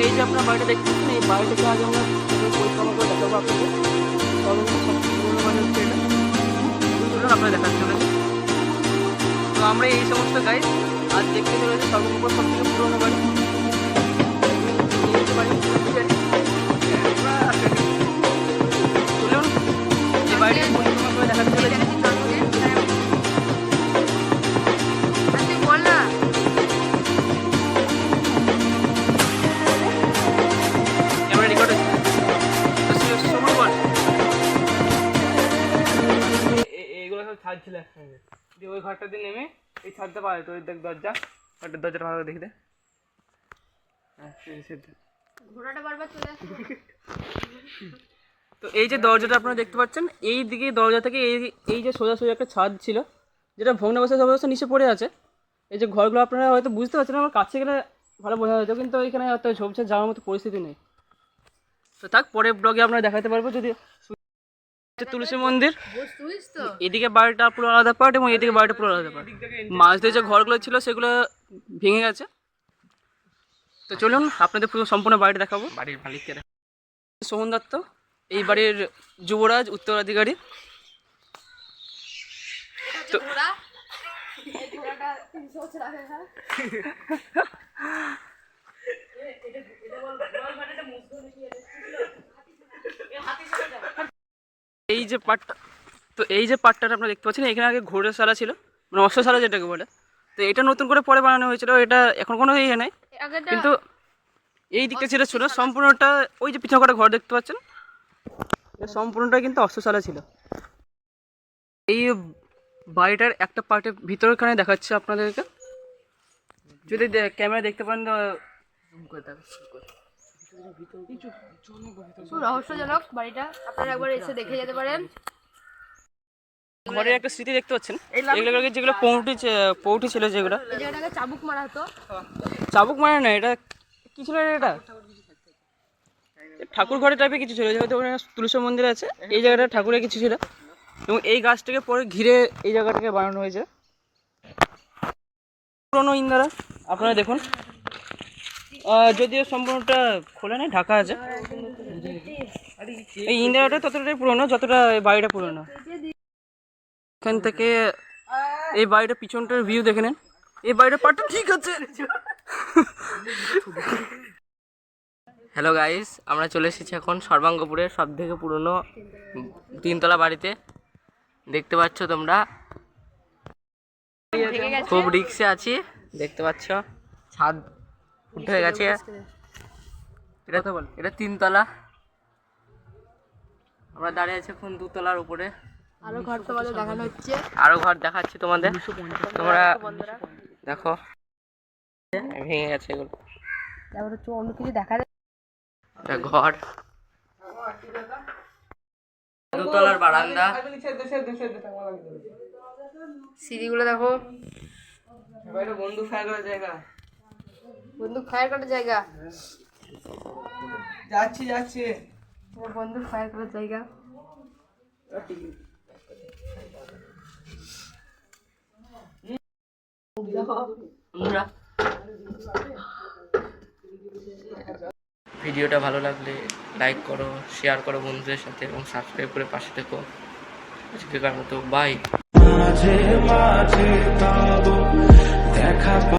এই যে আপনার বাড়িটা দেখতে পাচ্ছেন, এই বাড়িটাকে আগে আমরা পরিক্রমা করে দেখাবো আপনাদের। পুরোনো বাড়ি হচ্ছে এটা, আপনারা দেখাতে চলেছে। তো আমরা এই সমস্ত গাইড আজ দেখতে চলেছি সর্বপ্রথম সব থেকে পুরোনো বাড়ি। চলুন এই বাড়িটাকে পরিক্রমা করে দেখাতে চলেছি। এইগুলো সব ছাদ ছিল একসঙ্গে, দিয়ে ওই ঘরটা দিয়ে নেমে এই ছাদটা পাওয়া যেত। ওই দেখ দরজা, ঘরটার দরজাটা ভালো দেখে দে। হ্যাঁ ঘোড়াটা বারবার চলে আসছে। তো এই যে দরজাটা আপনারা দেখতে পাচ্ছেন, এই দিকে দরজা থেকে এই যে সোজাসুজি একটা ছাদ ছিল, যেটা ভগ্নাবস্থা অবস্থা নিচে পড়ে আছে। এই যে ঘরগুলো আপনারা হয়তো বুঝতে পারছেন, আমার কাছে গেলে ভালো বোঝা যেত, কিন্তু এখানে হয়তো ঝোপঝাড় যাওয়ার মতো পরিস্থিতি নেই। তো থাক, পরের ব্লগে আমরা দেখাতে পারবো। যদি তুলসী মন্দির, এদিকে বাড়িটা পুরো আলাদা পার্ট এবং এদিকে বাড়িটা পুরো আলাদা পার্ট। মাঝ দিয়ে যে ঘরগুলো ছিল সেগুলো ভেঙে গেছে। তো চলুন আপনাদের পুরো সম্পূর্ণ বাড়িটা দেখাবো। বাড়ির মালিককে সোহন দত্ত, এই বাড়ির যুবরাজ উত্তরাধিকারী। তো এই যে পাটটা, তো এই যে পাটটা আপনারা দেখতে পাচ্ছেন, এখানে আগে ঘোড়াশালা ছিল, মানে অশ্বশালা যেটাকে বলে। তো এটা নতুন করে পরে বানানো হয়েছিল, এটা এখন কোনো ইয়ে নেই। কিন্তু এই দিকটা যেটা ছিল সম্পূর্ণটা, ওই যে পিছনে কটা ঘর দেখতে পাচ্ছেন, সম্পূর্ণটা কিন্তু অশ্বশালা ছিল। এই বাড়িটার একটা পার্টের ভিতরখানে দেখাচ্ছে আপনাদেরকে, যদি ক্যামেরা দেখতে পান। রহস্যজনক বাড়িটা, আপনারা একবার এসে দেখে যেতে পারেন। ঘরের একটা স্মৃতি দেখতে পাচ্ছেন, এগুলো যেগুলো পৌটি ছিল, যেগুলো চাবুক মারা হতো। চাবুক মারা না, এটা কি ছিল, এটা ঠাকুর ঘরের টাইপের কিছু ছিল, যেহেতু ওখানে তুলসী মন্দির আছে। এই জায়গাটা ঠাকুরের কিছু ছিল, এবং এই গাছটাকে পরে ঘিরে এই জায়গাটাকে বানানো হয়েছে। পুরোনো ইন্দারা আপনারা দেখুন, যদিও সম্পূর্ণটা খোলা নেই, ঢাকা আছে। এই ইন্দারাটা ততটাই পুরোনো যতটা বাড়িটা পুরোনো। এখান থেকে এই বাড়িটা পিছনটার ভিউ দেখে নেন। এই বাড়িটা পাটটা ঠিক আছে। হ্যালো গাইস, আমরা চলে এসেছি এখন সর্বাঙ্গপুরের সব থেকে পুরনো তিনতলা বাড়িতে। দেখতে পাচ্ছ তোমরা, খুব রিক্সে আছি, দেখতে পাচ্ছ ছাদ উঠে গেছে। এটা তিনতলা, আমরা দাঁড়িয়ে আছি এখন দুতলার উপরে। আরো ঘর তোমাদের দেখানো হচ্ছে, আরো ঘর দেখাচ্ছি তোমাদের, তোমরা দেখো ভেঙে গেছে এগুলো। তারপরে অন্য কিছু দেখা যায়। ঘর, দুতলার বারান্দা, সিঁড়িগুলো দেখো। বন্দুক ফায়ার করার জায়গা, বন্দুক ফায়ার করার জায়গা। যাচ্ছি বন্দুক ফায়ার করার জায়গা। ভিডিওটা ভালো লাগলে লাইক করো, শেয়ার করো বন্ধুদের সাথে, এবং সাবস্ক্রাইব করে পাশে থেকো। আজকের মতো বাই।